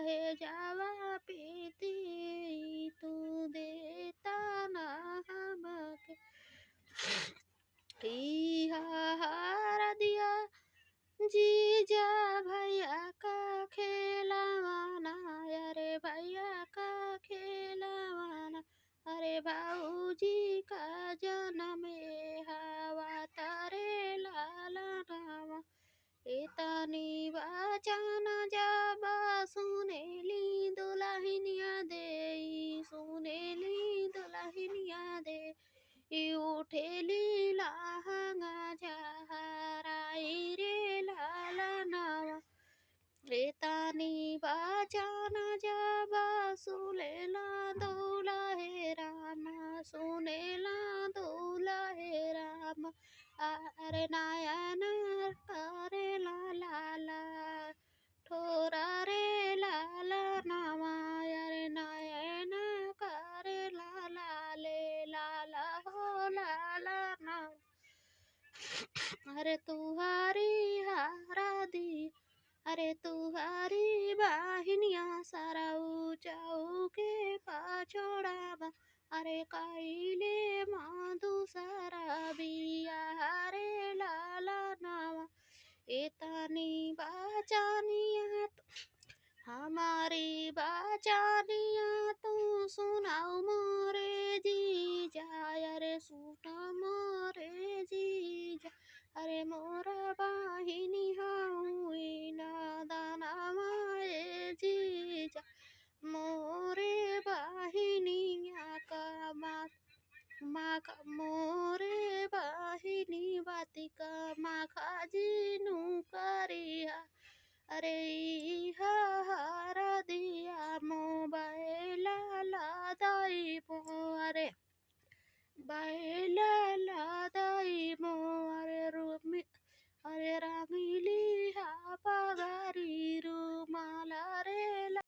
है जावा पीती तू देता ना हमके हारा दिया जीजा भैया का खेलवाना अरे भैया का खेलवाना अरे भाऊजी का जन्म हवा तारे लाला नामा एतानी बाचाना जाबा सुनेली दुल्हनिया दे सुनेली दुल्हनिया दे उठेली लहंगा जहराई रे लाला नावा रेतानी बाजाना जाबा सुलेला दौला हे रामा सुनेला दौला हे रामा अरे नायन करे ला ला ला ठोरा रे लाला नामा अरे नायन करे ला ला ले लाला हो लाला ना अरे तुहारी हारा दी अरे तुहारी बाहिनिया सारा ऊंचाऊ के पाछोड़ा अरे काईले माधु सारा बिया रे लाला नावा एतानी बाचानिया हमारी बाचानिया तू सुनाओ मोरे जीजा अरे सुना मोरे जीजा अरे मोरा बाहिनी हाउई ना दाना